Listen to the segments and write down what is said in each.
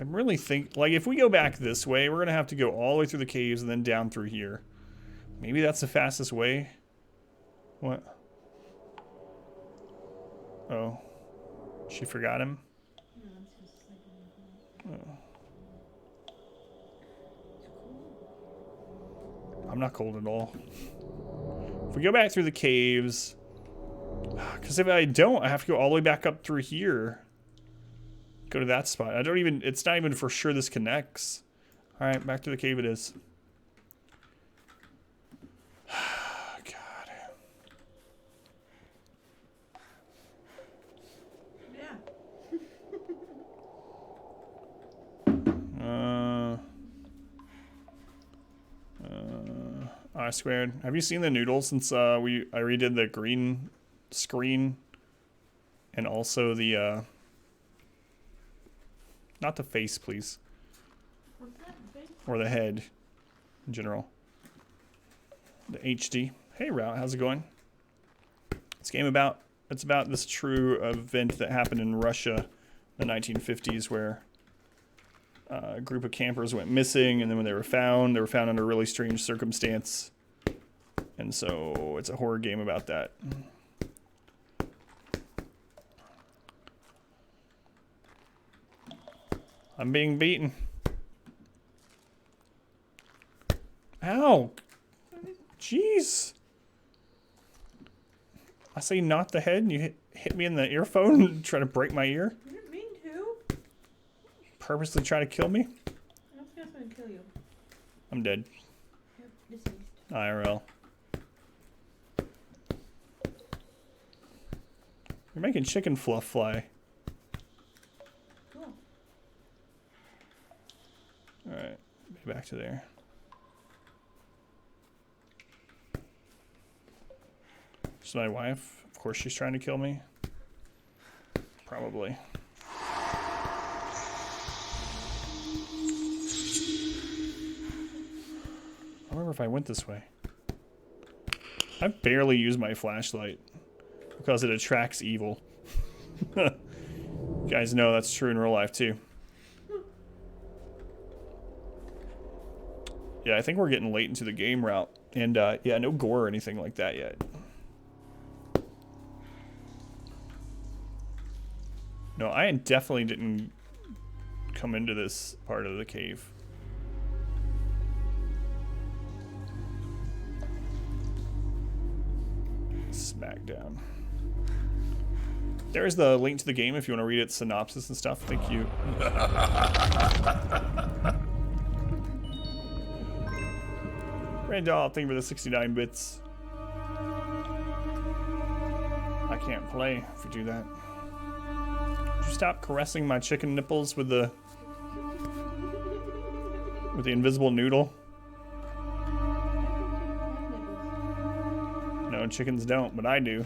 I'm really like, if we go back this way, we're going to have to go all the way through the caves and then down through here. Maybe that's the fastest way. What? Oh. She forgot him? Oh. I'm not cold at all. If we go back through the caves... Because if I don't, I have to go all the way back up through here. Go to that spot. It's not even for sure this connects. Alright, back to the cave it is. God. I swear. Have you seen the noodle since I redid the green screen? And also the not the face, please. What's that? The face? Or the head in general. The HD. Hey Route, how's it going? This game it's about this true event that happened in Russia in the 1950s where a group of campers went missing, and then when they were found under really strange circumstance. And so it's a horror game about that. I'm being beaten. Ow! Jeez! I say not the head, and you hit me in the earphone and try to break my ear? You didn't mean to. Purposely try to kill me? I was going to kill you. I'm dead. You're deceased. IRL. You're making chicken fluff fly. Cool. Alright, back to there. Is my wife? Of course she's trying to kill me. Probably. I remember if I went this way. I barely use my flashlight because it attracts evil. You guys know that's true in real life too. Yeah, I think we're getting late into the game route. And yeah, no gore or anything like that yet. No, I definitely didn't come into this part of the cave. Smack down. There's the link to the game if you want to read its synopsis and stuff. Thank you. Randall, thank you for the 69 bits. I can't play if you do that. Would you stop caressing my chicken nipples with the invisible noodle? No, chickens don't, but I do.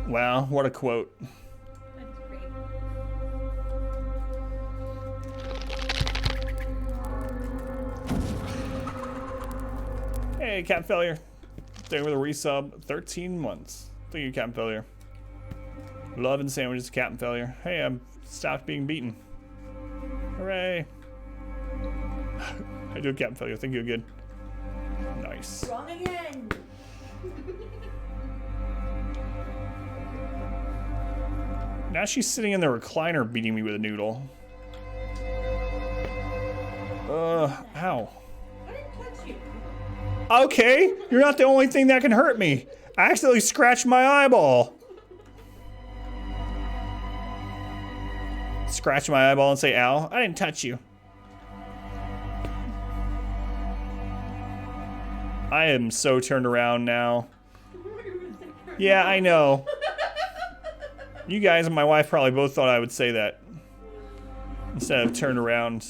Wow, what a quote. That's great. Hey, Cap Failure. Thank you for the resub. 13 months. Thank you, Captain Failure. Love and sandwiches, Captain Failure. Hey, I'm stopped being beaten. Hooray. I do, Captain Failure. Thank you again. Nice. Wrong again. Now she's sitting in the recliner beating me with a noodle. Ow. I didn't touch you. Okay, you're not the only thing that can hurt me. I accidentally scratched my eyeball. Scratch my eyeball and say, ow. I didn't touch you. I am so turned around now. Yeah, I know. You guys and my wife probably both thought I would say that. Instead of turned around.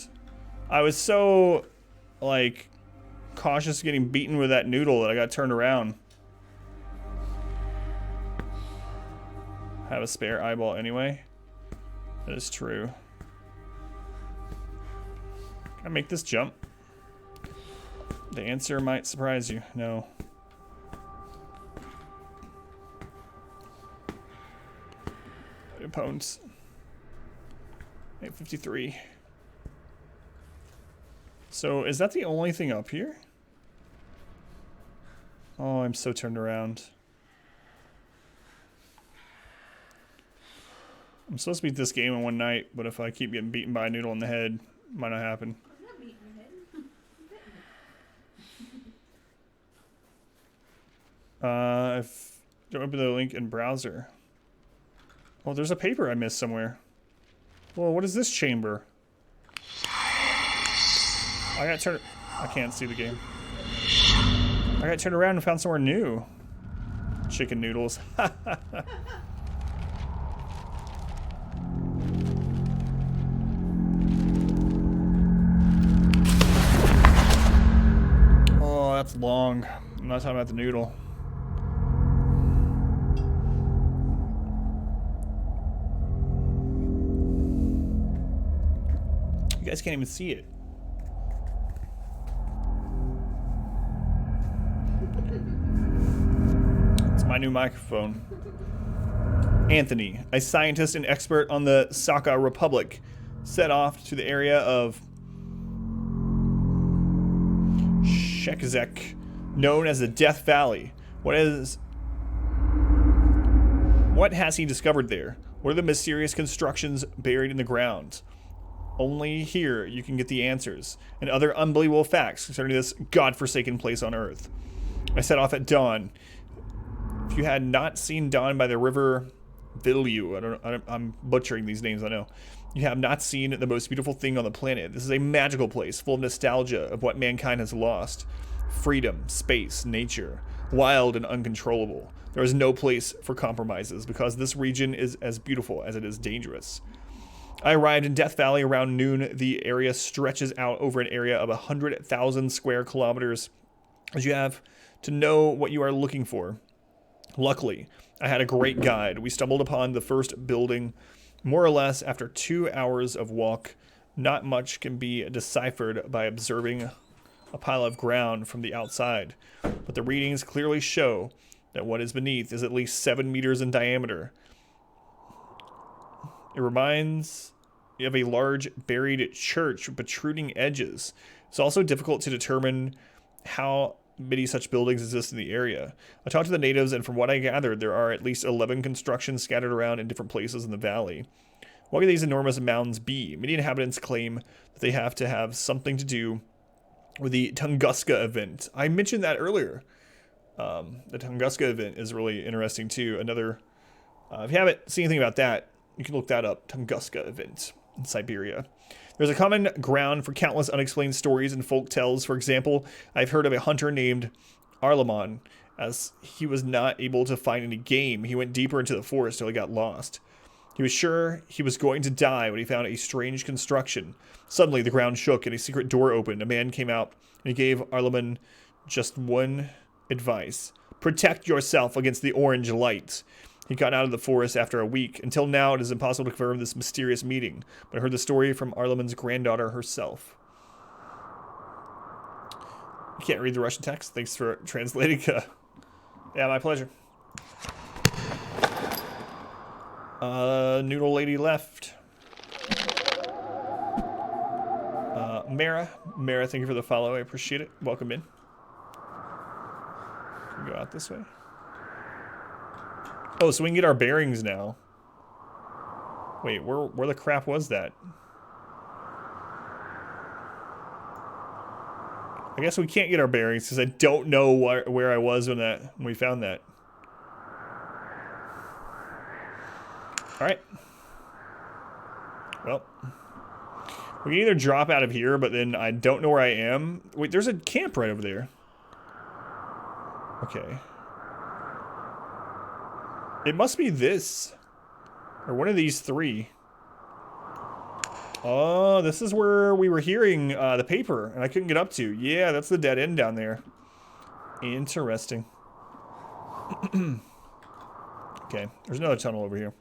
I was so, like, cautious getting beaten with that noodle that I got turned around. Have a spare eyeball anyway. That is true. Can I make this jump? The answer might surprise you. No. Opponents. 853. So is that the only thing up here? Oh, I'm so turned around. I'm supposed to beat this game in one night, but if I keep getting beaten by a noodle in the head, it might not happen. I'm not beating your head. If don't open the link in browser. Oh, there's a paper I missed somewhere. Well, what is this chamber? I got turned. I can't see the game. I got turned around and found somewhere new. Chicken noodles. Oh, that's long. I'm not talking about the noodle. You guys can't even see it. It's my new microphone. Anthony, a scientist and expert on the Sakha Republic, set off to the area of Shekzek, known as the Death Valley. What has he discovered there? What are the mysterious constructions buried in the ground? Only here you can get the answers and other unbelievable facts concerning this godforsaken place on Earth. I set off at dawn. If you had not seen dawn by the river Vilju, I'm butchering these names, I know. You have not seen the most beautiful thing on the planet. This is a magical place full of nostalgia of what mankind has lost. Freedom, space, nature, wild and uncontrollable. There is no place for compromises because this region is as beautiful as it is dangerous. I arrived in Death Valley around noon. The area stretches out over an area of 100,000 square kilometers, as you have to know what you are looking for. Luckily, I had a great guide. We stumbled upon the first building more or less after 2 hours of walk. Not much can be deciphered by observing a pile of ground from the outside, but the readings clearly show that what is beneath is at least 7 meters in diameter. It reminds me of a large buried church with protruding edges. It's also difficult to determine how many such buildings exist in the area. I talked to the natives, and from what I gathered, there are at least 11 constructions scattered around in different places in the valley. What could these enormous mounds be? Many inhabitants claim that they have to have something to do with the Tunguska event. I mentioned that earlier. The Tunguska event is really interesting too. Another, if you haven't seen anything about that, you can look that up. Tunguska event in Siberia. There's a common ground for countless unexplained stories and folk tales. For example, I've heard of a hunter named Arlamon. As he was not able to find any game, he went deeper into the forest till he got lost. He was sure he was going to die when he found a strange construction. Suddenly, the ground shook and a secret door opened. A man came out and he gave Arlamon just one advice. Protect yourself against the orange light. He got out of the forest after a week. Until now, it is impossible to confirm this mysterious meeting, but I heard the story from Arlamon's granddaughter herself. You can't read the Russian text? Thanks for translating. Yeah, my pleasure. Noodle lady left. Mara, thank you for the follow. I appreciate it. Welcome in. Can we go out this way? Oh, so we can get our bearings now. Wait, where the crap was that? I guess we can't get our bearings because I don't know where I was when we found that. All right. Well, we can either drop out of here, but then I don't know where I am. Wait, there's a camp right over there. Okay. It must be this. Or one of these three. Oh, this is where we were hearing the paper, and I couldn't get up to. Yeah, that's the dead end down there. Interesting. Okay, there's another tunnel over here.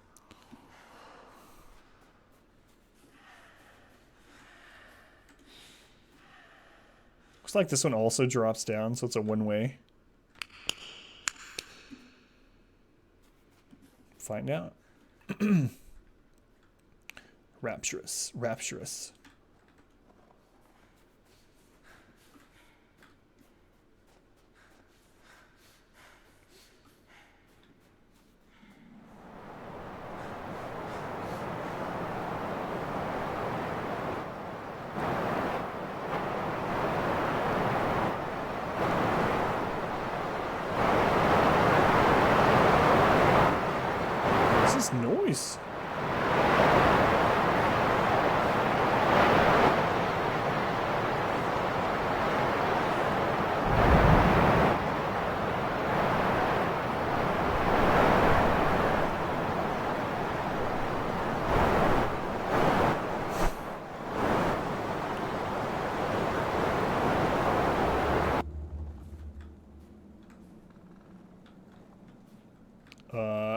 Looks like this one also drops down, so it's a one-way. Find out. Rapturous, rapturous. What's this noise?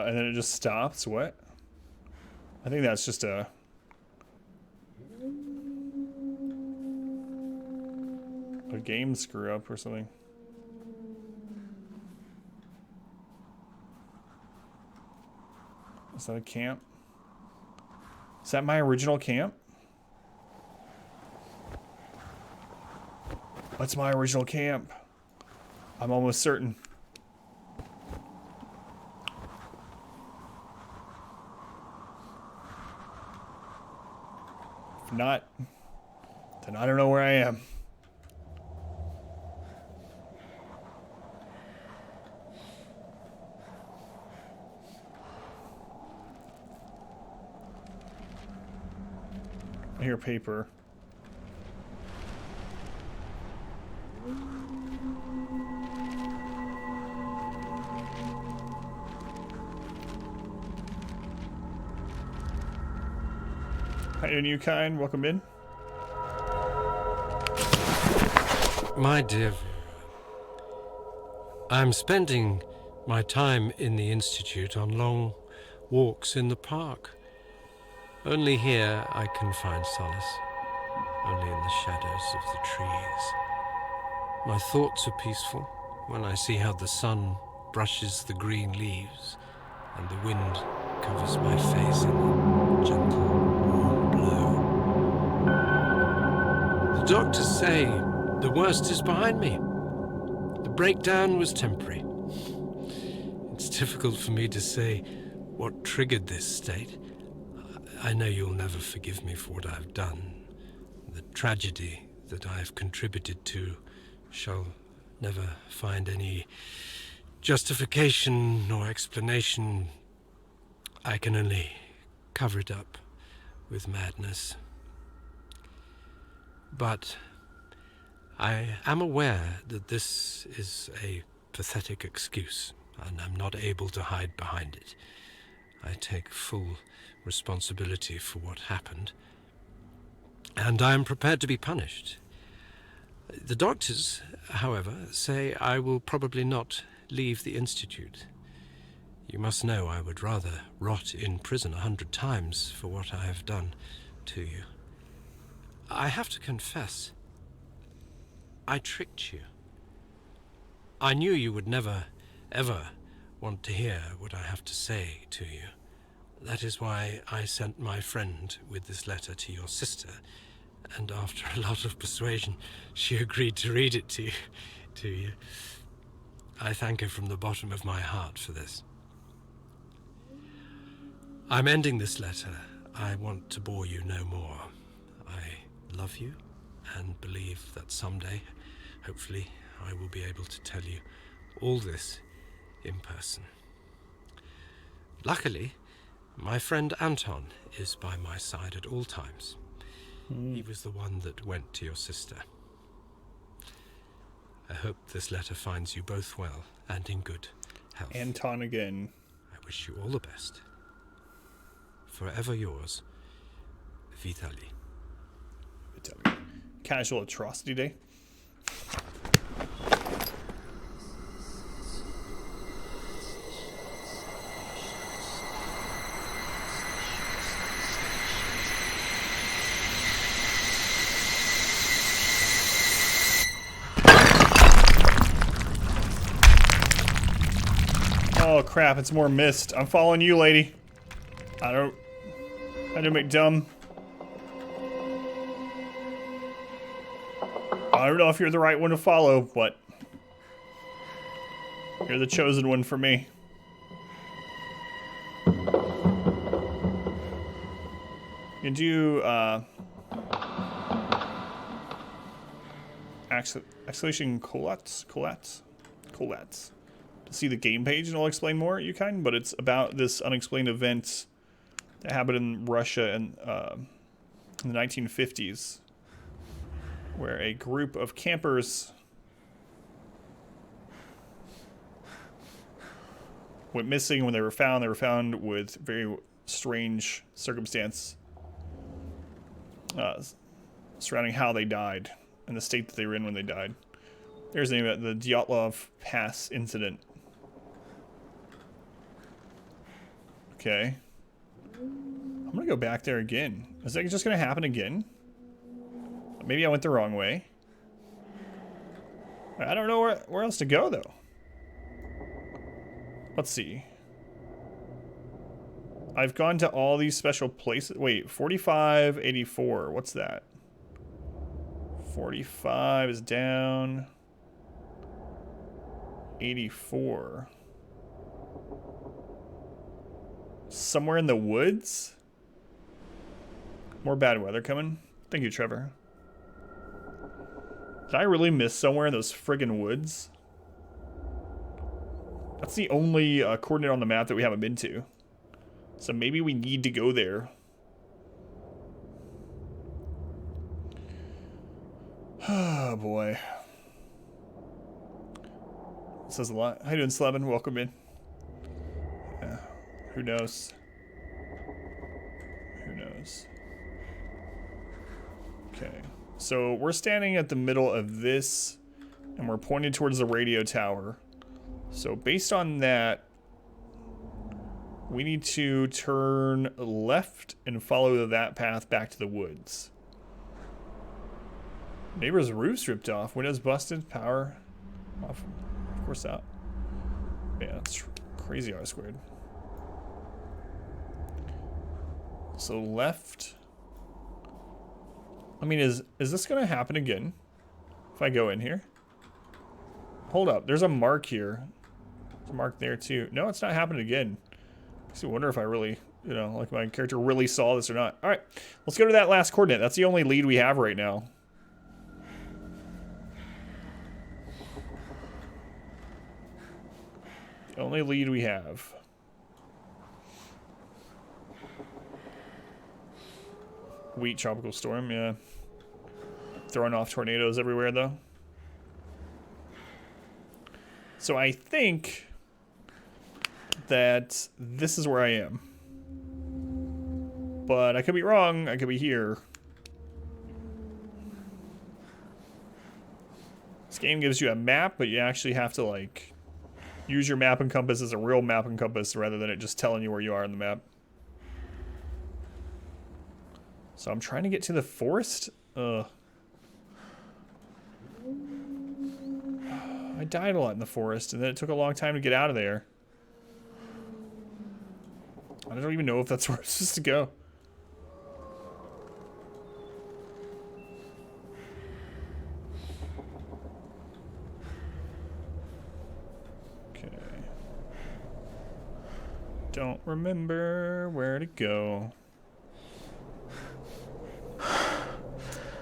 And then it just stops. What? I think that's just a game screw up or something. Is that a camp? Is that my original camp? What's my original camp? I'm almost certain. If not, then I don't know where I am. I hear paper. Hi, new kind. Welcome in. My dear, I'm spending my time in the Institute on long walks in the park. Only here I can find solace, only in the shadows of the trees. My thoughts are peaceful when I see how the sun brushes the green leaves and the wind covers my face in a gentle, warm blow. The doctors say the worst is behind me. The breakdown was temporary. It's difficult for me to say what triggered this state. I know you'll never forgive me for what I've done. The tragedy that I've contributed to shall never find any justification or explanation. I can only cover it up with madness. But I am aware that this is a pathetic excuse, and I'm not able to hide behind it. I take full responsibility for what happened, and I am prepared to be punished. The doctors, however, say I will probably not leave the Institute. You must know I would rather rot in prison 100 times for what I have done to you. I have to confess, I tricked you. I knew you would never, ever want to hear what I have to say to you. That is why I sent my friend with this letter to your sister, and after a lot of persuasion, she agreed to read it to you. I thank her from the bottom of my heart for this. I'm ending this letter. I want to bore you no more. I love you and believe that someday, hopefully, I will be able to tell you all this in person. Luckily, my friend Anton is by my side at all times. He was the one that went to your sister. I hope this letter finds you both well and in good health. Anton again. I wish you all the best. Forever yours, Vitaly. Casual atrocity day. Oh crap, it's more mist. I'm following you, lady. I don't make dumb. I don't know if you're the right one to follow, but you're the chosen one for me. You do exclamation Kholat to see the game page, and I'll explain more. You can, but it's about this unexplained event that happened in Russia in the 1950s, where a group of campers went missing. When they were found with very strange circumstance surrounding how they died and the state that they were in when they died. There's the name of it, the Dyatlov Pass incident. Okay. I'm gonna go back there again. Is that just gonna happen again? Maybe I went the wrong way. I don't know where else to go, though. Let's see. I've gone to all these special places. Wait, 4584. What's that? 45 is down. 84. Somewhere in the woods? More bad weather coming. Thank you, Trevor. Did I really miss somewhere in those friggin' woods? That's the only coordinate on the map that we haven't been to. So maybe we need to go there. Oh boy. Says a lot. How you doing, Slevin? Welcome in. Yeah. Who knows? Who knows? Okay. So we're standing at the middle of this, and we're pointed towards the radio tower. So based on that, we need to turn left and follow that path back to the woods. Neighbor's roof's ripped off. Windows busted. Power off. Of course out. Yeah, that's crazy R squared. So left. I mean, is this gonna happen again? If I go in here? Hold up. There's a mark here. There's a mark there too. No, it's not happening again. I wonder if I really, you know, like my character really saw this or not. All right, let's go to that last coordinate. That's the only lead we have right now. The only lead we have. Wheat tropical storm, yeah. Throwing off tornadoes everywhere, though. So I think that this is where I am. But I could be wrong. I could be here. This game gives you a map, but you actually have to, like, use your map and compass as a real map and compass rather than it just telling you where you are on the map. So I'm trying to get to the forest. I died a lot in the forest, and then it took a long time to get out of there. I don't even know if that's where I'm supposed to go. Okay. Don't remember where to go.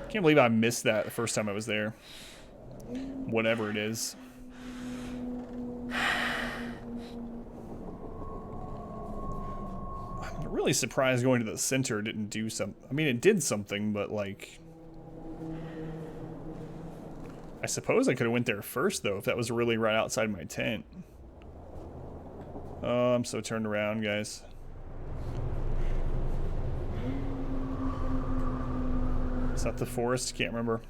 Can't believe I missed that the first time I was there. Whatever it is. I'm really surprised going to the center didn't do something. I mean, it did something, but like... I suppose I could have went there first, though, if that was really right outside my tent. Oh, I'm so turned around, guys. Is that the forest? Can't remember.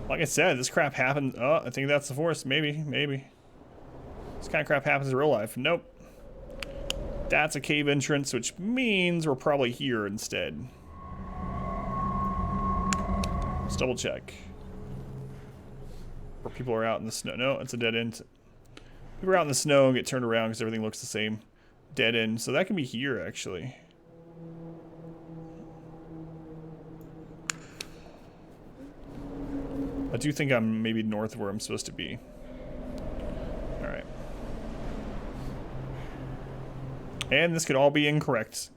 Like I said, this crap happened. Oh, I think that's the forest. Maybe, maybe. This kind of crap happens in real life. Nope. That's a cave entrance, which means we're probably here instead. Let's double check. Where people are out in the snow. No, it's a dead end. We were out in the snow and get turned around because everything looks the same. Dead end. So that can be here, actually. I do think I'm maybe north of where I'm supposed to be. Alright. And this could all be incorrect.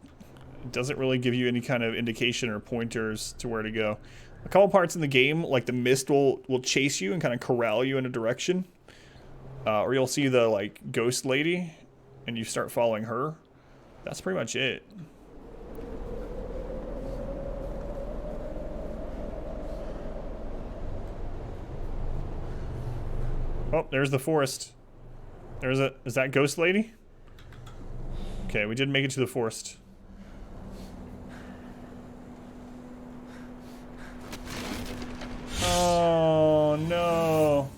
It doesn't really give you any kind of indication or pointers to where to go. A couple parts in the game, like the mist will chase you and kind of corral you in a direction. Or you'll see the, like, ghost lady, and you start following her. That's pretty much it. Oh, there's the forest. Is that ghost lady? Okay, we did make it to the forest. Oh, no.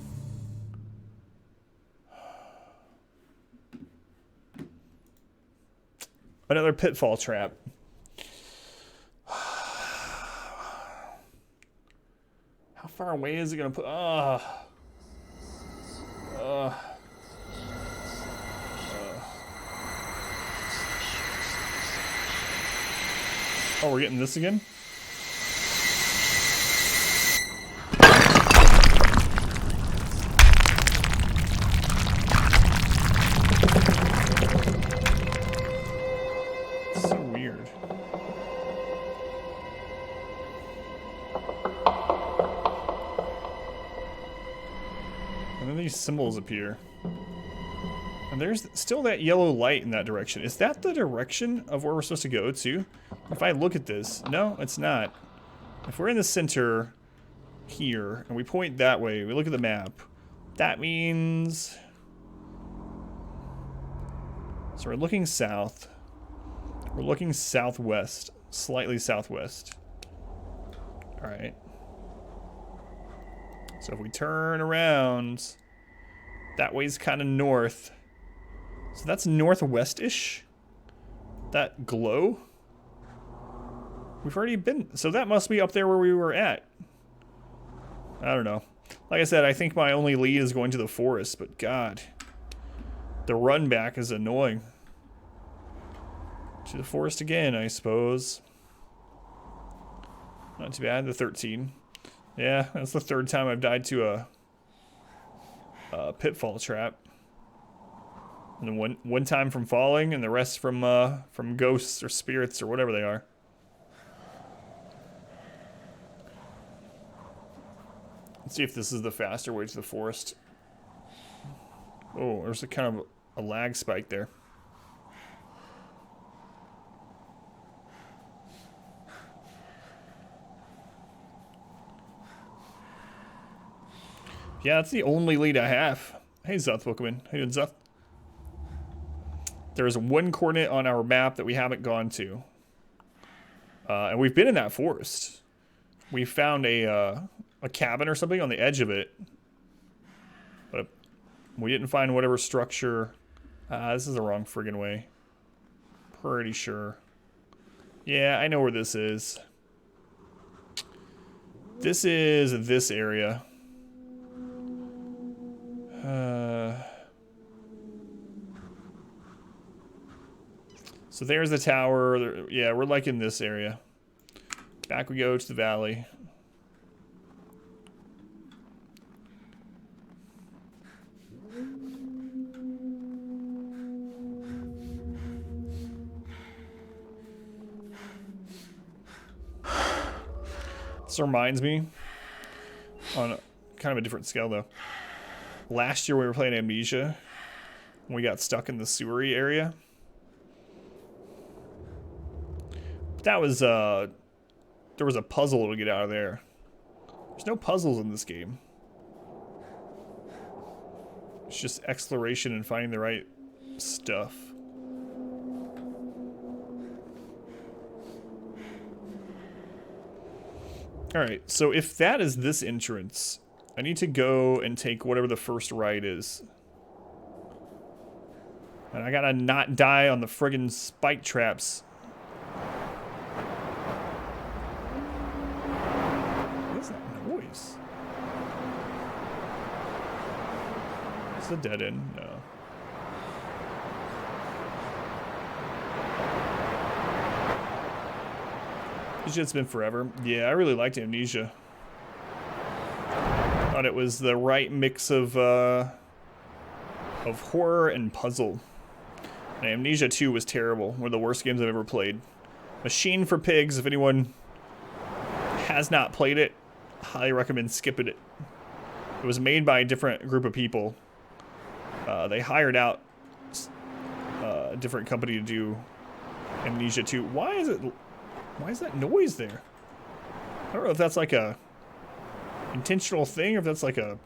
Another pitfall trap. How far away is it gonna put? Oh, we're getting this again? So weird. And then these symbols appear. And there's still that yellow light in that direction. Is that the direction of where we're supposed to go to? If I look at this, no, it's not. If we're in the center here and we point that way, we look at the map, that means... So we're looking south. We're looking southwest, slightly southwest. All right. So if we turn around, that way's kind of north. So that's northwest-ish. That glow. We've already been, so that must be up there where we were at. I don't know. Like I said, I think my only lead is going to the forest, but God, the run back is annoying. To the forest again, I suppose. Not too bad, the 13. Yeah, that's the third time I've died to a pitfall trap. And then one time from falling, and the rest from ghosts or spirits or whatever they are. Let's see if this is the faster way to the forest. Oh, there's a kind of a lag spike there. Yeah, that's the only lead I have. Hey, Zuth, welcome in. How you doing, Zuth? There's one coordinate on our map that we haven't gone to. And we've been in that forest. We found a cabin or something on the edge of it. But we didn't find whatever structure. This is the wrong friggin' way. Pretty sure. Yeah, I know where this is. This is this area. So there's the tower. Yeah, we're like in this area. Back we go to the valley. This reminds me, on a, kind of a different scale though. Last year we were playing Amnesia. We got stuck in the sewery area. That was, there was a puzzle to get out of there. There's no puzzles in this game. It's just exploration and finding the right stuff. Alright, so if that is this entrance, I need to go and take whatever the first right is. And I gotta not die on the friggin' spike traps. What is that noise? It's a dead end? No. It's been forever. Yeah, I really liked Amnesia. Thought it was the right mix of horror and puzzle. And Amnesia 2 was terrible. One of the worst games I've ever played. Machine for Pigs, if anyone has not played it, highly recommend skipping it. It was made by a different group of people. They hired out a different company to do Amnesia 2. Why is that noise there? I don't know if that's like a intentional thing or if that's like a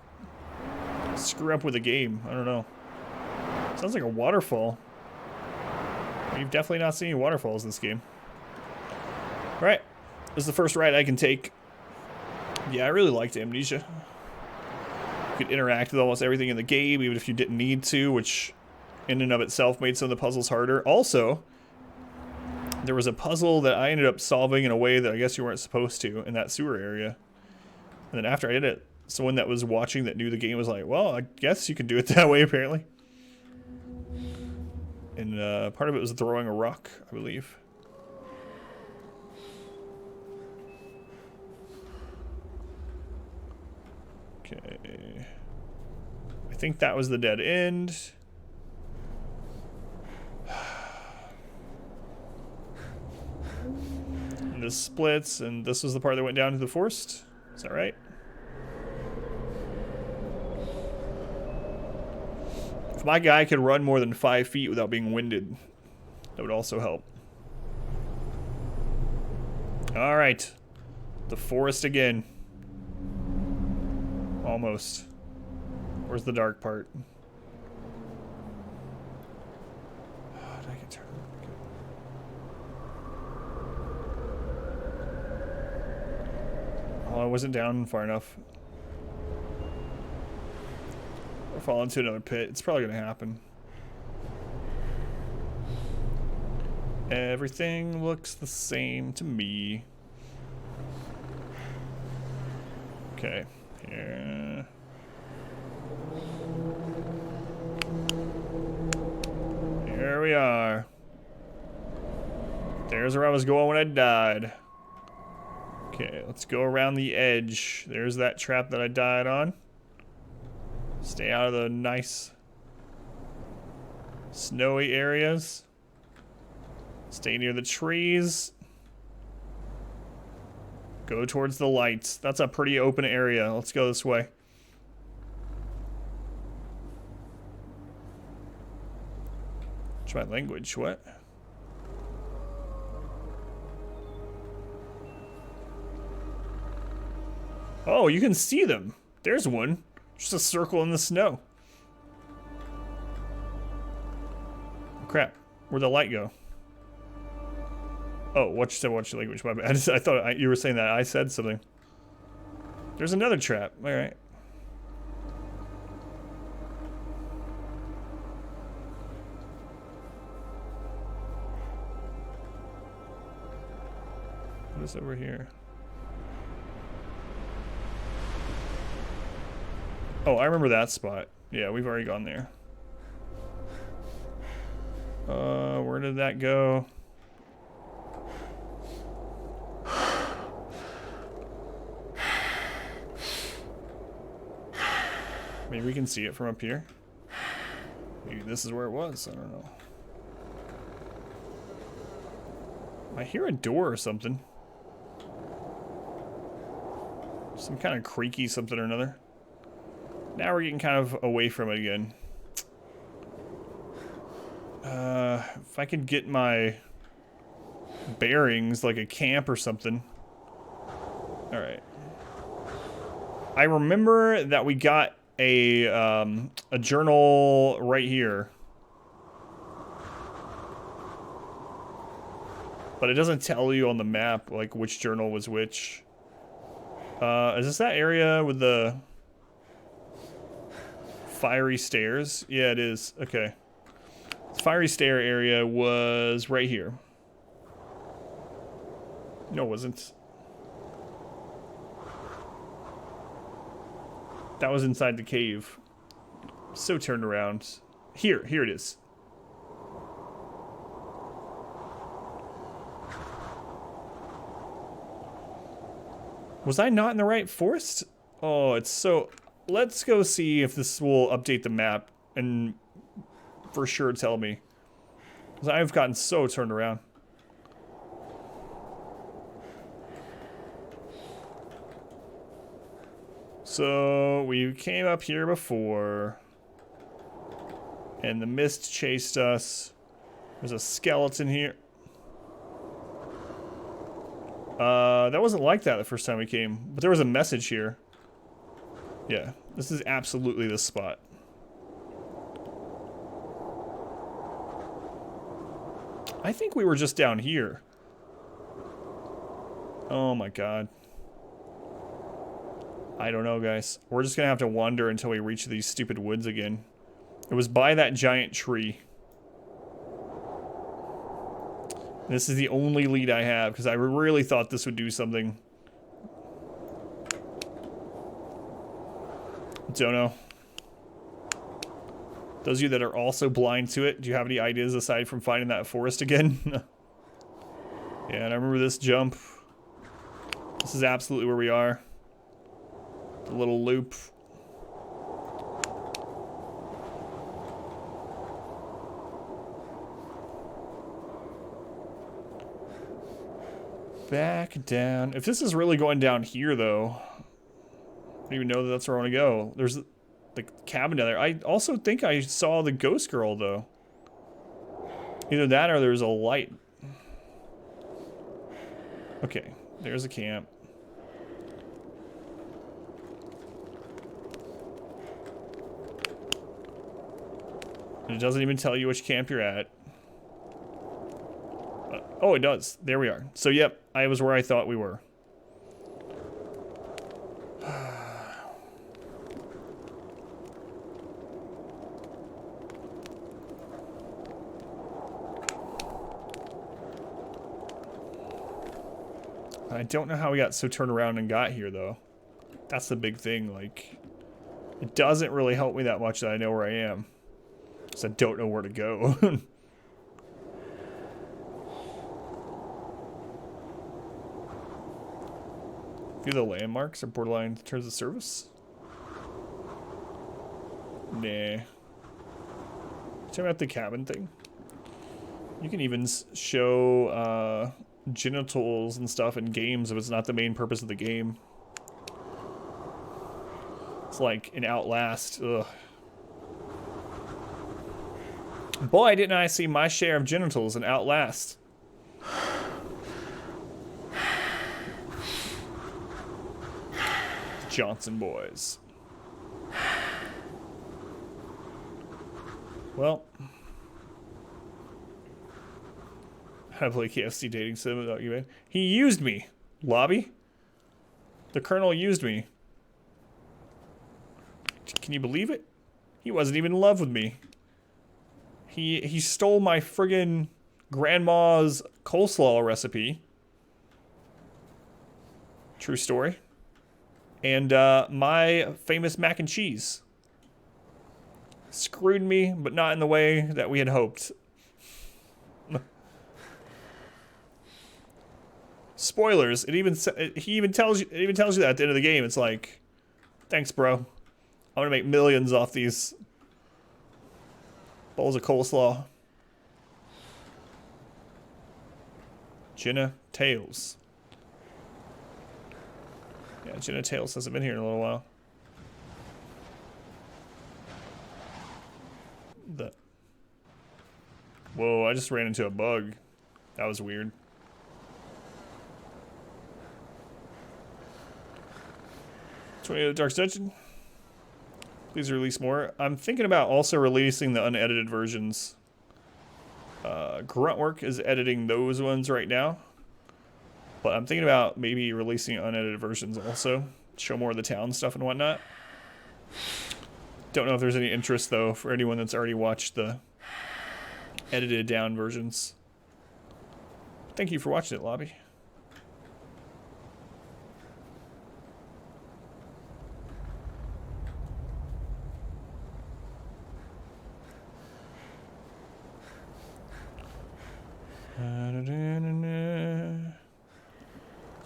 screw up with the game. I don't know. Sounds like a waterfall. You've definitely not seen any waterfalls in this game. Alright. This is the first ride I can take. Yeah, I really liked Amnesia. You could interact with almost everything in the game, even if you didn't need to, which in and of itself made some of the puzzles harder. Also, there was a puzzle that I ended up solving in a way that I guess you weren't supposed to in that sewer area. And then after I did it, someone that was watching that knew the game was like, well, I guess you can do it that way, apparently. And part of it was throwing a rock, I believe. Okay. I think that was the dead end. And this splits, and this was the part that went down to the forest. Is that right? If my guy could run more than 5 feet without being winded, that would also help. Alright. The forest again. Almost. Where's the dark part? Oh, did I get turned? Oh, I wasn't down far enough. Or fall into another pit. It's probably gonna happen. Everything looks the same to me. Okay. Here. Here we are. There's where I was going when I died. Okay, let's go around the edge. There's that trap that I died on. Stay out of the nice snowy areas. Stay near the trees. Go towards the lights. That's a pretty open area. Let's go this way. Try language. What? Oh, you can see them. There's one. Just a circle in the snow. Crap. Where'd the light go? Oh, watch your language. My bad. I thought you were saying that I said something. There's another trap. All right. What is over here? Oh, I remember that spot. Yeah, we've already gone there. Where did that go? Maybe we can see it from up here. Maybe this is where it was. I don't know. I hear a door or something. Some kind of creaky something or another. Now we're getting kind of away from it again. If I could get my bearings, like a camp or something. Alright. I remember that we got a journal right here. But it doesn't tell you on the map, like, which journal was which. Is this that area with the fiery stairs? Yeah, it is. Okay. The fiery stair area was right here. No, it wasn't. That was inside the cave. So turned around. Here it is. Was I not in the right forest? Oh, it's so... Let's go see if this will update the map and for sure tell me. Because I've gotten so turned around. So, we came up here before. And the mist chased us. There's a skeleton here. That wasn't like that the first time we came. But there was a message here. Yeah, this is absolutely the spot. I think we were just down here. Oh my god. I don't know, guys. We're just gonna have to wander until we reach these stupid woods again. It was by that giant tree. This is the only lead I have, because I really thought this would do something. Don't know. Those of you that are also blind to it, do you have any ideas aside from finding that forest again? Yeah, and I remember this jump. This is absolutely where we are. The little loop. Back down. If this is really going down here, though, I don't even know that that's where I want to go. There's the cabin down there. I also think I saw the ghost girl, though. Either that or there's a light. Okay, there's a camp. And it doesn't even tell you which camp you're at. Oh, it does. There we are. So, yep, I was where I thought we were. I don't know how we got so turned around and got here, though. That's the big thing. Like, it doesn't really help me that much that I know where I am. Because I don't know where to go. View the landmarks are borderline in terms of service. Nah. Check out the cabin thing. You can even show genitals and stuff in games if it's not the main purpose of the game. It's like in Outlast. Ugh. Boy, didn't I see my share of genitals in Outlast. Johnson boys. Well, I play KFC dating sim without you, man. He used me. Lobby? The Colonel used me. Can you believe it? He wasn't even in love with me. He stole my friggin' grandma's coleslaw recipe. True story. And my famous mac and cheese. Screwed me, but not in the way that we had hoped. Spoilers. He even tells you that at the end of the game. It's like, thanks, bro. I'm gonna make millions off these bowls of coleslaw. Jenna Tails. Yeah, Jenna Tails hasn't been here in a little while. Whoa, I just ran into a bug. That was weird. The Dark Dungeon. Please release more. I'm thinking about also releasing the unedited versions. Gruntwork is editing those ones right now. But I'm thinking about maybe releasing unedited versions also. Show more of the town stuff and whatnot. Don't know if there's any interest, though, for anyone that's already watched the edited down versions. Thank you for watching it, Lobby.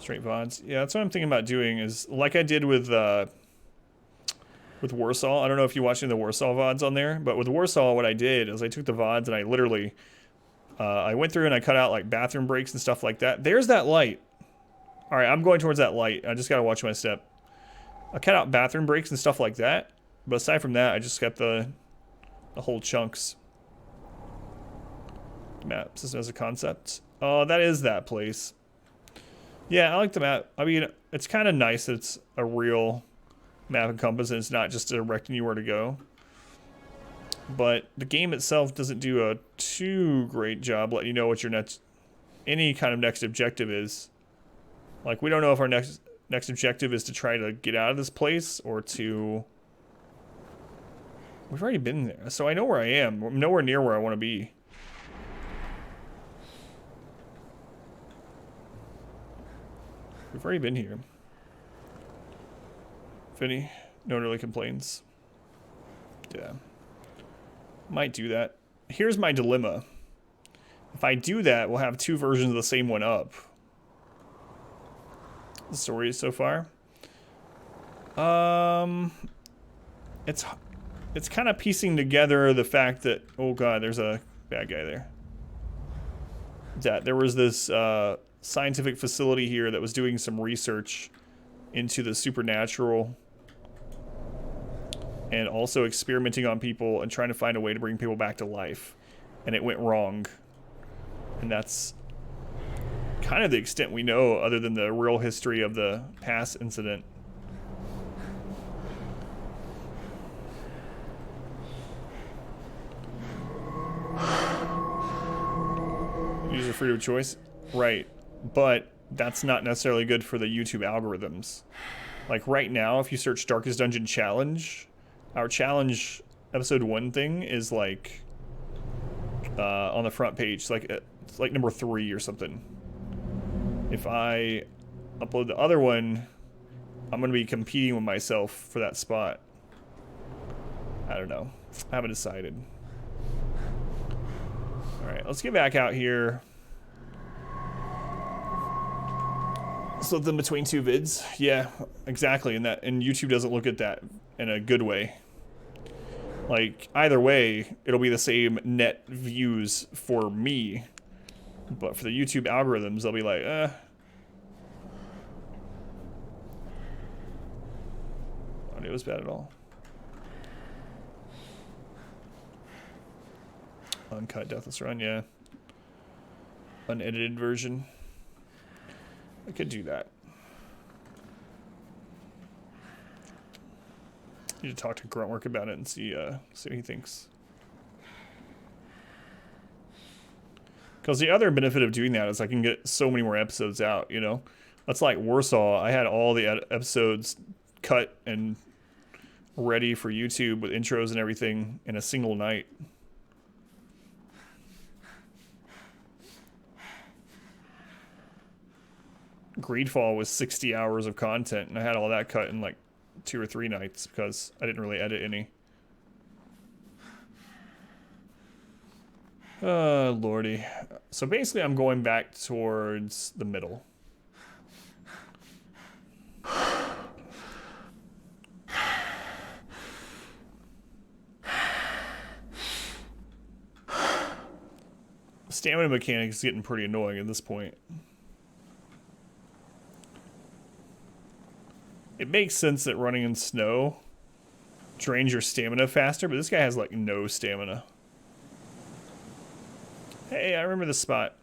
Straight VODs. Yeah, that's what I'm thinking about doing is like I did with Warsaw. I don't know if you watched any of the Warsaw VODs on there, but with Warsaw, what I did is I took the VODs and I literally, I went through and I cut out like bathroom breaks and stuff like that. There's that light. All right, I'm going towards that light. I just got to watch my step. I cut out bathroom breaks and stuff like that. But aside from that, I just kept the whole chunks. Map system as a concept. Oh, that is that place. Yeah, I like the map. I mean, it's kind of nice that it's a real map and compass and it's not just directing you where to go. But the game itself doesn't do a too great job letting you know what your any kind of next objective is. Like, we don't know if our next objective is to try to get out of this place or to... We've already been there, so I know where I am. I'm nowhere near where I want to be. We've already been here. Finny, no one really complains. Yeah. Might do that. Here's my dilemma. If I do that, we'll have two versions of the same one up. The story so far. It's kind of piecing together the fact that, oh god, there's a bad guy there. That there was this scientific facility here that was doing some research into the supernatural and also experimenting on people and trying to find a way to bring people back to life. And it went wrong. And that's kind of the extent we know other than the real history of the past incident. User freedom of choice. Right. But that's not necessarily good for the YouTube algorithms. Like right now, if you search Darkest Dungeon Challenge, our challenge episode 1 thing is like on the front page. It's like number 3 or something. If I upload the other one, I'm going to be competing with myself for that spot. I don't know. I haven't decided. Alright, let's get back out here. Split them between two vids. Yeah, exactly. And YouTube doesn't look at that in a good way. Like, either way, it'll be the same net views for me. But for the YouTube algorithms, they'll be like, Audio was bad at all. Uncut Deathless Run, yeah. Unedited version. I could do that. Need to talk to Gruntwork about it and see what he thinks. Because the other benefit of doing that is I can get so many more episodes out, you know? That's like Warsaw. I had all the episodes cut and ready for YouTube with intros and everything in a single night. Greedfall was 60 hours of content, and I had all that cut in like 2 or 3 nights because I didn't really edit any. Lordy. So basically I'm going back towards the middle. Stamina mechanics is getting pretty annoying at this point. It makes sense that running in snow drains your stamina faster, but this guy has like no stamina. Hey, I remember this spot.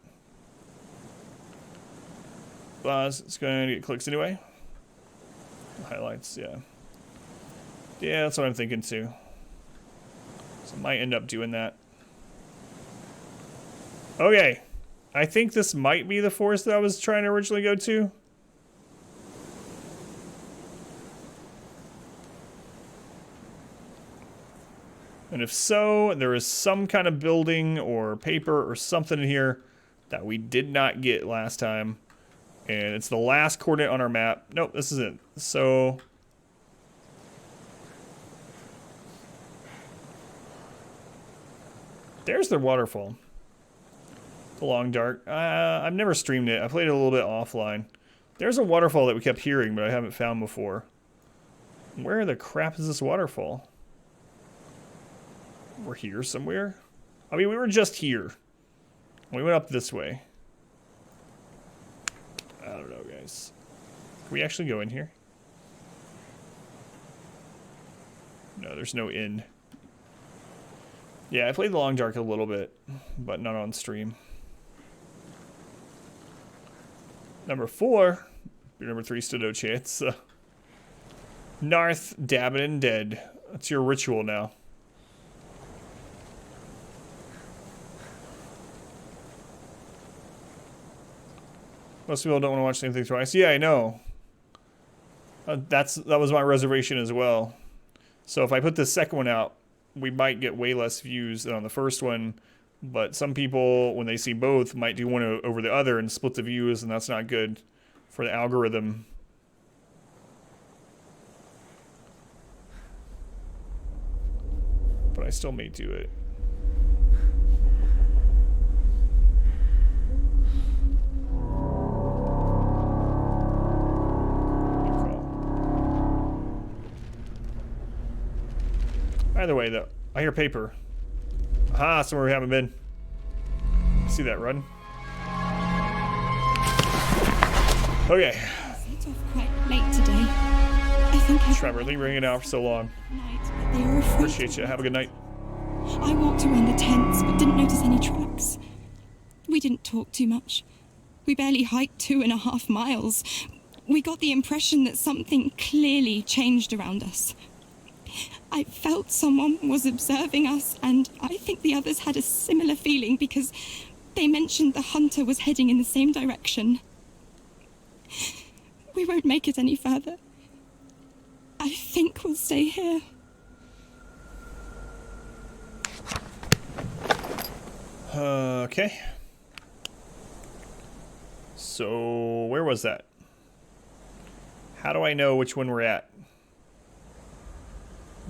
It's going to get clicks anyway. Highlights, yeah. Yeah, that's what I'm thinking too. So I might end up doing that. Okay. I think this might be the forest that I was trying to originally go to. And if so, there is some kind of building or paper or something in here that we did not get last time. And it's the last coordinate on our map. Nope, this isn't. So... there's the waterfall. The Long Dark. I've never streamed it. I played it a little bit offline. There's a waterfall that we kept hearing, but I haven't found before. Where the crap is this waterfall? We're here somewhere? I mean, we were just here. We went up this way. I don't know, guys. Can we actually go in here? No, there's no inn. Yeah, I played the Long Dark a little bit, but not on stream. Number 4. Your number 3 stood no chance. Narth, dabbing and dead. That's your ritual now. Most people don't want to watch the same thing twice. Yeah, I know. That was my reservation as well. So if I put this second one out, we might get way less views than on the first one. But some people, when they see both, might do one over the other and split the views, and that's not good for the algorithm. But I still may do it. Either way, though, I hear paper. Aha, somewhere we haven't been. See that run? Okay. Set off quite late today. I think Trevor, thank you for hanging out for so long. night, but they were afraid. Appreciate you. Have a good night. I walked around the tents, but didn't notice any tracks. We didn't talk too much. We barely hiked 2.5 miles. We got the impression that something clearly changed around us. I felt someone was observing us, and I think the others had a similar feeling because they mentioned the hunter was heading in the same direction. We won't make it any further. I think we'll stay here. Okay. So, where was that? How do I know which one we're at?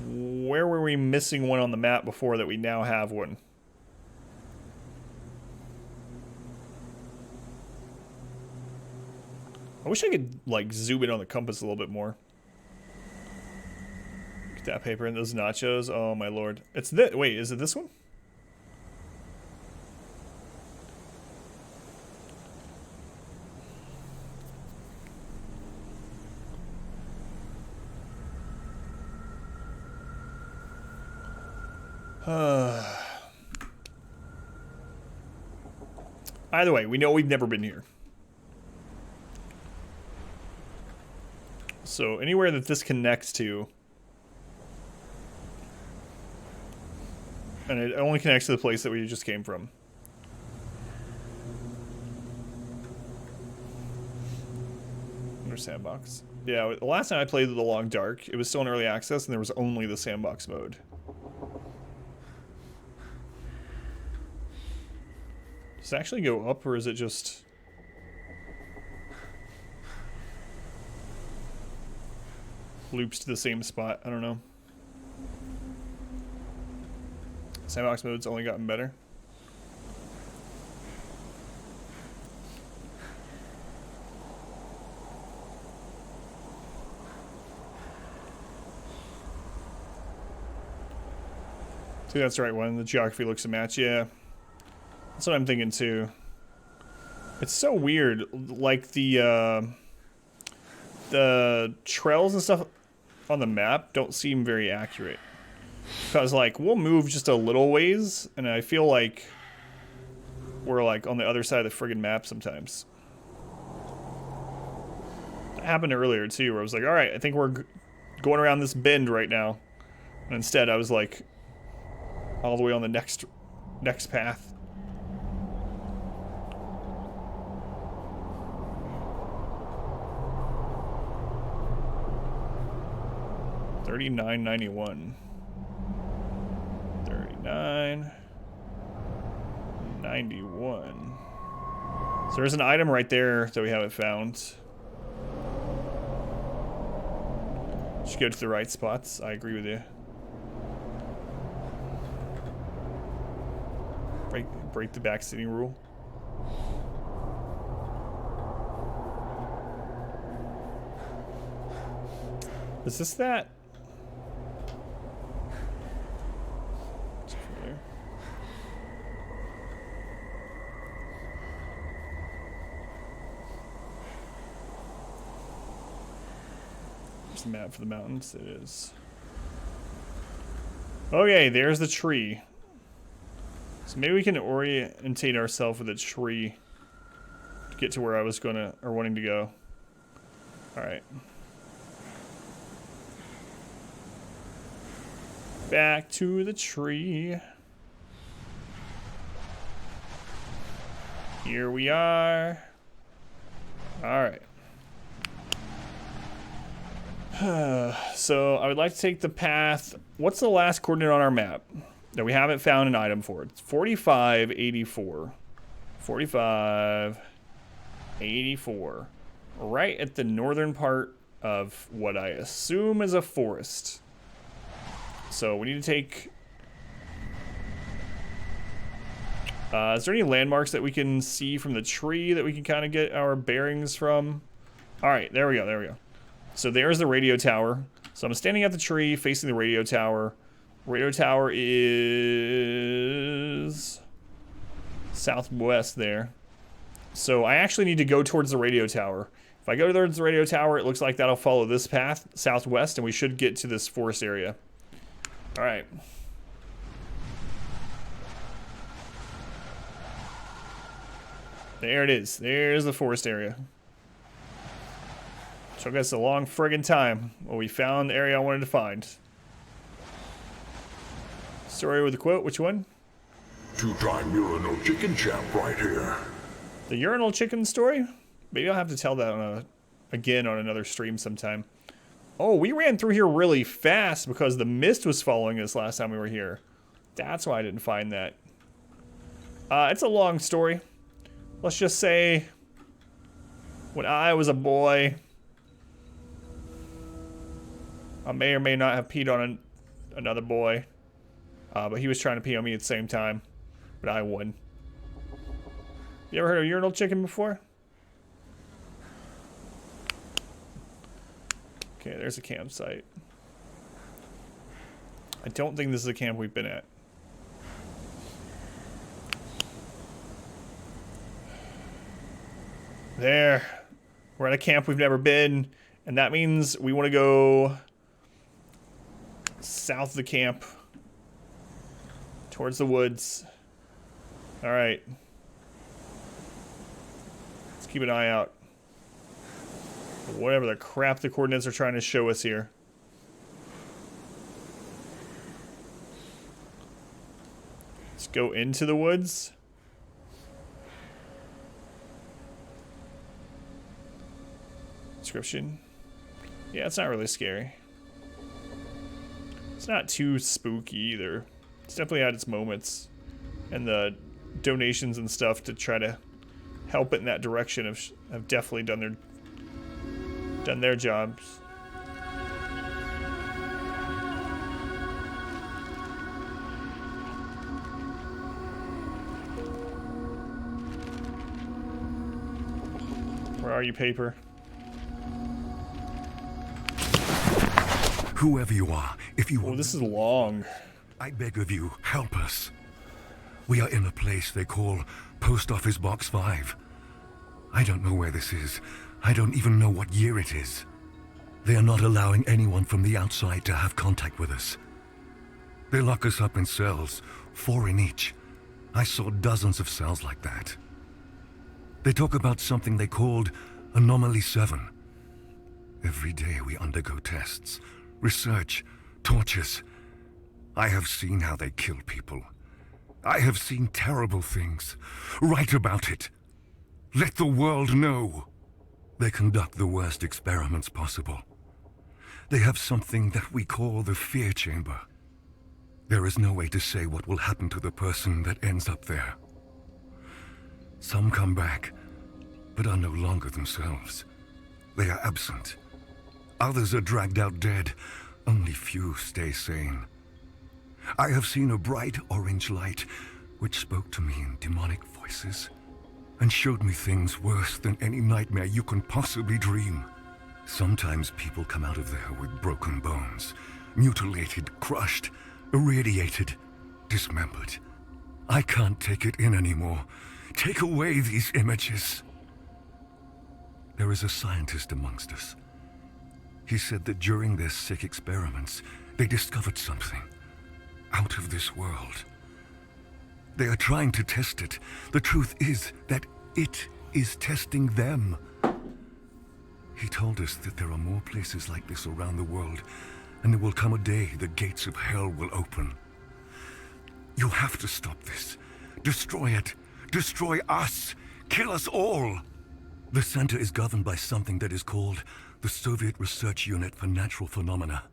Where were we missing one on the map before that we now have one? I wish I could, like, zoom in on the compass a little bit more. Look at that paper and those nachos. Oh, my lord. It's this. Wait, is it this one? Either way, we know we've never been here. So anywhere that this connects to, and it only connects to the place that we just came from. Under sandbox. Yeah, the last time I played The Long Dark, it was still in early access and there was only the sandbox mode. Does it actually go up, or is it just... loops to the same spot? I don't know. Sandbox mode's only gotten better. I think that's the right one. The geography looks a match, yeah. That's what I'm thinking too. It's so weird, like the trails and stuff on the map don't seem very accurate. Because like we'll move just a little ways, and I feel like we're like on the other side of the friggin' map sometimes. That happened earlier too, where I was like, all right, I think we're going around this bend right now, and instead I was like all the way on the next path. $39.91. $39.91. So there's an item right there that we haven't found. Should go to the right spots. I agree with you. Break the backseating rule. Is this that? It's over there. There's the map for the mountains. It is. Okay, there's the tree. So maybe we can orientate ourselves with a tree to get to where I was gonna or wanting to go. All right. Back to the tree. Here we are. All right. So I would like to take the path. What's the last coordinate on our map that we haven't found an item for? It's 4584. 4584. Right at the northern part of what I assume is a forest. So we need to take... is there any landmarks that we can see from the tree that we can kind of get our bearings from? Alright, there we go, there we go. So there's the radio tower. So I'm standing at the tree facing the radio tower. Radio tower is southwest there. So I actually need to go towards the radio tower. If I go towards the radio tower, it looks like that'll follow this path southwest, and we should get to this forest area. All right. There it is. There's the forest area. Took us a long friggin' time. Well, we found the area I wanted to find. Story with a quote. Which one? Two-time urinal chicken champ right here. The urinal chicken story? Maybe I'll have to tell that again on another stream sometime. Oh, we ran through here really fast because the mist was following us last time we were here. That's why I didn't find that. It's a long story. Let's just say when I was a boy, I may or may not have peed on another boy. But he was trying to pee on me at the same time. But I won. You ever heard of urinal chicken before? Okay, there's a campsite. I don't think this is a camp we've been at. There. We're at a camp we've never been. And that means we want to go south of the camp. Towards the woods. Alright. Let's keep an eye out. Whatever the crap the coordinates are trying to show us here. Let's go into the woods. Description. Yeah, it's not really scary. It's not too spooky either. It's definitely had its moments. And the donations and stuff to try to help it in that direction have definitely done their jobs. Where are you, paper? Whoever you are, if you Oh, this is long. I beg of you, help us. We are in a place they call Post Office Box 5. I don't know where this is. I don't even know what year it is. They are not allowing anyone from the outside to have contact with us. They lock us up in cells, 4 in each. I saw dozens of cells like that. They talk about something they called Anomaly 7. Every day we undergo tests, research, tortures. I have seen how they kill people. I have seen terrible things. Write about it. Let the world know. They conduct the worst experiments possible. They have something that we call the fear chamber. There is no way to say what will happen to the person that ends up there. Some come back, but are no longer themselves. They are absent. Others are dragged out dead. Only few stay sane. I have seen a bright orange light which spoke to me in demonic voices and showed me things worse than any nightmare you can possibly dream. Sometimes people come out of there with broken bones, mutilated, crushed, irradiated, dismembered. I can't take it in anymore. Take away these images. There is a scientist amongst us. He said that during their sick experiments, they discovered something out of this world. They are trying to test it. The truth is that it is testing them. He told us that there are more places like this around the world, and there will come a day the gates of hell will open. You have to stop this. Destroy it. Destroy us. Kill us all. The center is governed by something that is called the Soviet Research Unit for Natural Phenomena.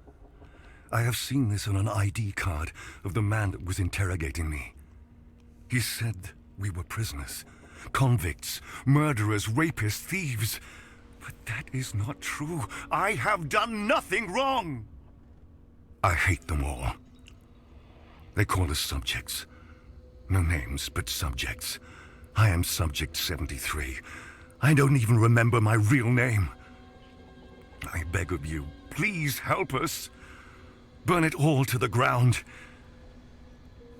I have seen this on an ID card of the man that was interrogating me. He said we were prisoners, convicts, murderers, rapists, thieves. But that is not true. I have done nothing wrong. I hate them all. They call us subjects. No names, but subjects. I am Subject 73. I don't even remember my real name. I beg of you, please help us. Burn it all to the ground.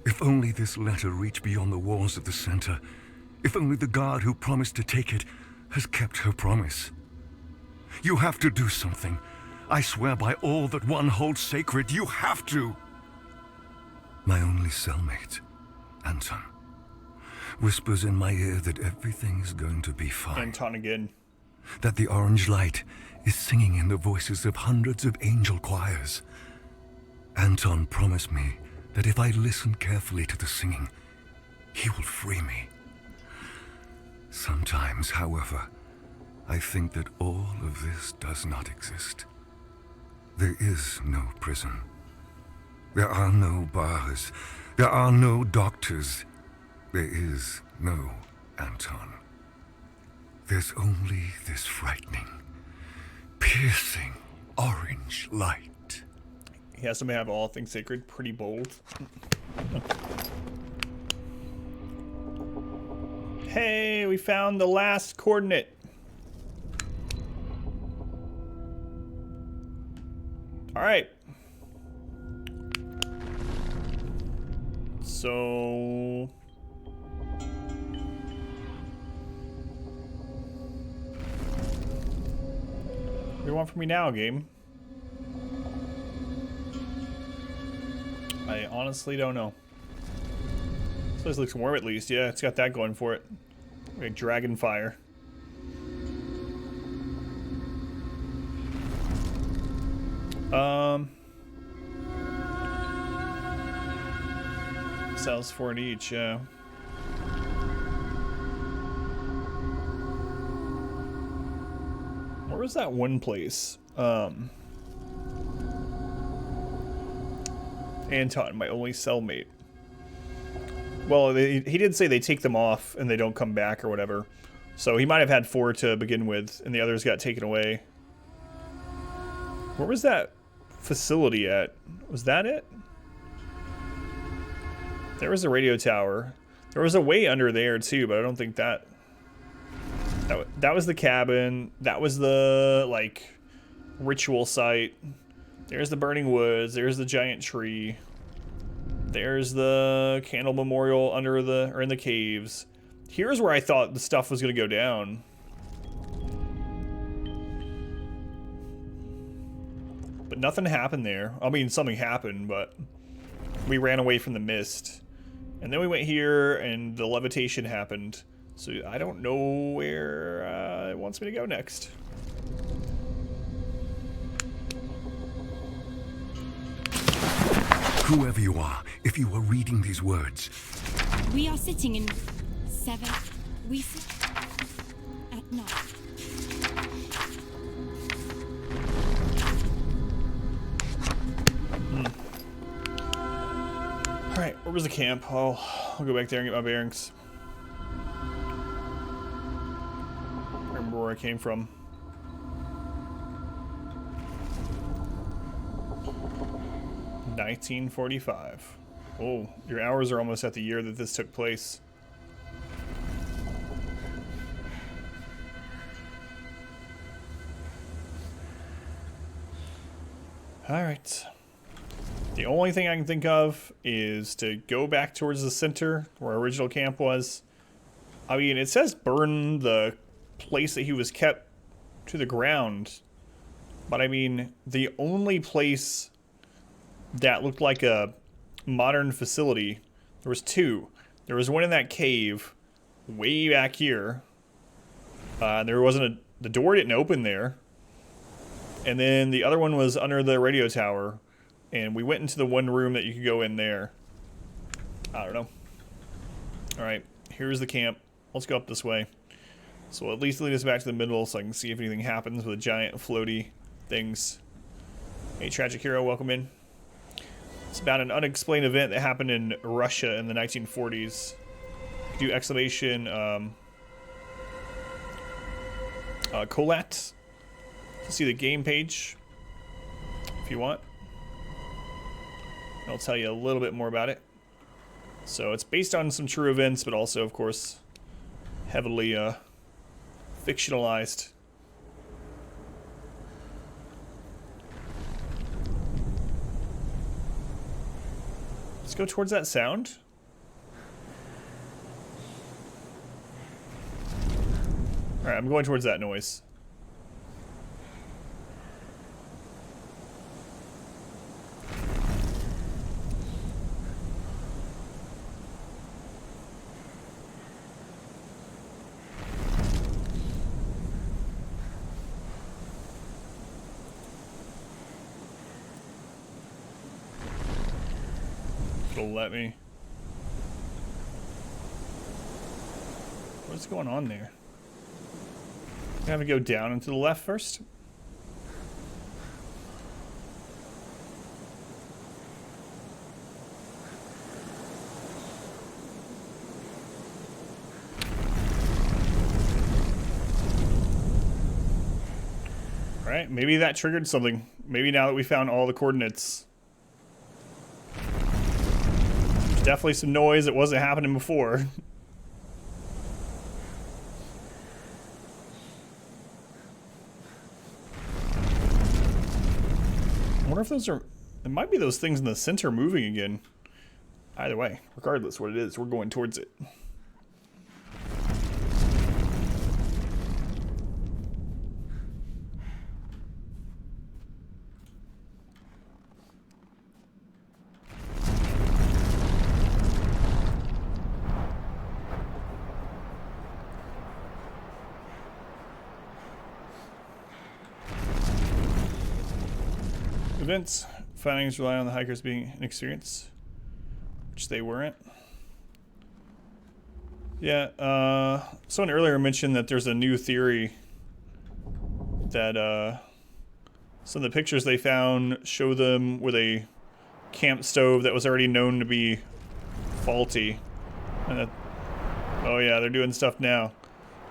If only this letter reached beyond the walls of the center. If only the guard who promised to take it has kept her promise. You have to do something. I swear by all that one holds sacred, you have to. My only cellmate, Anton, whispers in my ear that everything is going to be fine. Anton again. That the orange light is singing in the voices of hundreds of angel choirs. Anton promised me that if I listen carefully to the singing, he will free me. Sometimes, however, I think that all of this does not exist. There is no prison. There are no bars. There are no doctors. There is no Anton. There's only this frightening, piercing orange light. He has to have all things sacred. Pretty bold. Hey, we found the last coordinate. All right. So... what do you want from me now, game? I honestly don't know. This place looks warm at least. Yeah, it's got that going for it. Like dragon fire. Sells for it each, yeah. Where was that one place? Anton, my only cellmate. Well, he did say they take them off and they don't come back or whatever. So he might have had 4 to begin with, and the others got taken away. Where was that facility at? Was that it? There was a radio tower. There was a way under there too, but I don't think that was the cabin. That was the like ritual site. There's the burning woods. There's the giant tree. There's the candle memorial under the or in the caves. Here's where I thought the stuff was gonna go down. But nothing happened there. I mean, something happened, but we ran away from the mist. And then we went here, and the levitation happened. So I don't know where it wants me to go next. Whoever you are, if you are reading these words... We are sitting in 7. We sit at night. Alright, where was the camp? I'll go back there and get my bearings. Remember where I came from. $1945. Oh, your hours are almost at the year that this took place. Alright. The only thing I can think of is to go back towards the center where our original camp was. I mean, it says burn the place that he was kept to the ground. But I mean, the only place that looked like a modern facility, there was two. There was one in that cave way back here. There wasn't the door didn't open there. And then the other one was under the radio tower. And we went into the one room that you could go in there. I don't know. Alright, here's the camp. Let's go up this way. So we'll at least lead us back to the middle so I can see if anything happens with the giant floaty things. Hey, Tragic Hero, welcome in. It's about an unexplained event that happened in Russia in the 1940s. Do exclamation, Kholat. See the game page if you want. I'll tell you a little bit more about it. So it's based on some true events, but also, of course, heavily fictionalized. Let's go towards that sound. Alright, I'm going towards that noise. It'll let me. What's going on there? I have to go down and to the left first. Alright, maybe that triggered something. Maybe now that we found all the coordinates. There's definitely some noise that wasn't happening before. I wonder if those are... It might be those things in the center moving again. Either way, regardless what it is, we're going towards it. Events. Findings rely on the hikers being inexperienced, which they weren't. Yeah, someone earlier mentioned that there's a new theory that some of the pictures they found show them with a camp stove that was already known to be faulty. And that, oh yeah, they're doing stuff now.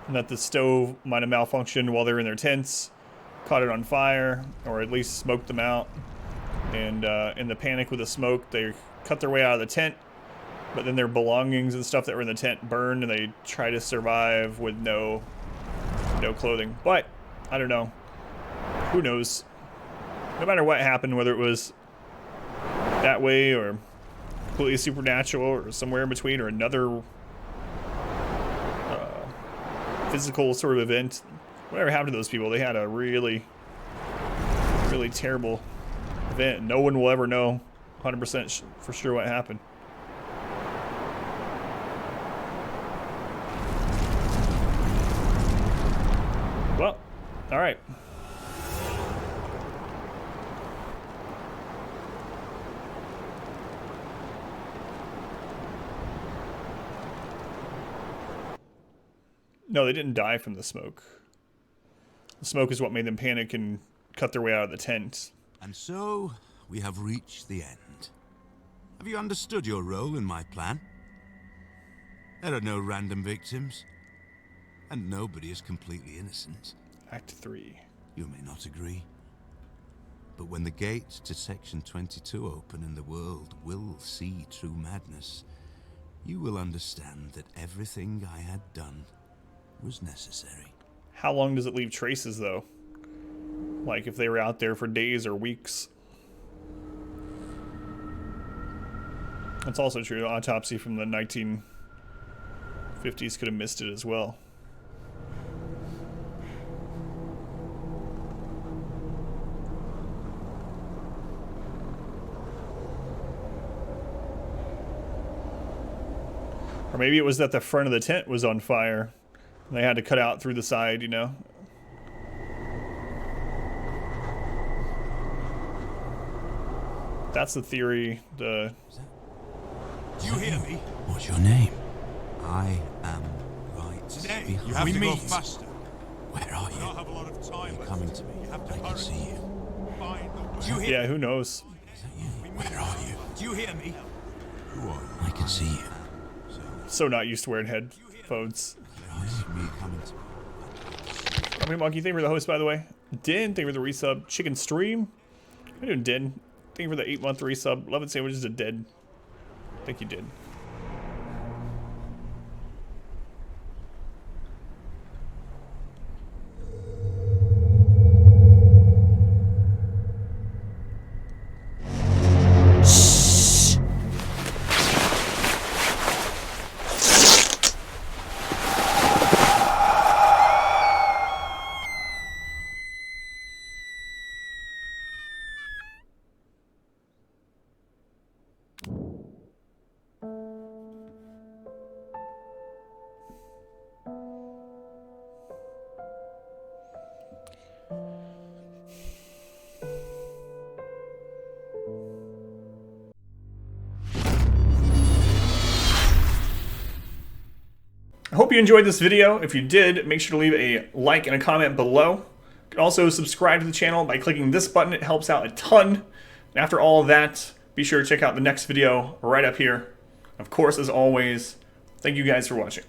And that the stove might have malfunctioned while they were in their tents, caught it on fire, or at least smoked them out. And in the panic with the smoke, they cut their way out of the tent, but then their belongings and stuff that were in the tent burned, and they try to survive with no clothing. But I don't know. Who knows? No matter what happened, whether it was that way or completely supernatural or somewhere in between or another physical sort of event, whatever happened to those people, they had a really, really terrible event. No one will ever know 100% for sure what happened. Well, all right. No, they didn't die from the smoke. The smoke is what made them panic and cut their way out of the tent. And so, we have reached the end. Have you understood your role in my plan? There are no random victims, and nobody is completely innocent. Act 3. You may not agree, but when the gates to Section 22 open and the world will see true madness, you will understand that everything I had done was necessary. How long does it leave traces, though? Like if they were out there for days or weeks? That's also true. The autopsy from the 1950s could have missed it as well. Or maybe it was that the front of the tent was on fire. And they had to cut out through the side, you know? That's the theory. The Do you hear me? What's your name? I am right. Today, you have to go faster. Where are We don't have a lot of time. You're coming to me. You have to I can hurry. see you. Find the way. Do you hear? yeah, who knows? Is that you? Where are you? Do you hear me? Who are you? I can see you. So not used to wearing headphones. Where are you? You coming to me? How many monkey? Thank you for the host, by the way. Din, thank you for the resub. Chicken Stream. How you doing, Din? Thank you for the 8-month resub. Love and sandwiches to Din. Thank you, Din. I hope you enjoyed this video. If you did, make sure to leave a like and a comment below. You can also subscribe to the channel by clicking this button. It helps out a ton. And after all of that, be sure to check out the next video right up here. Of course, as always, thank you guys for watching.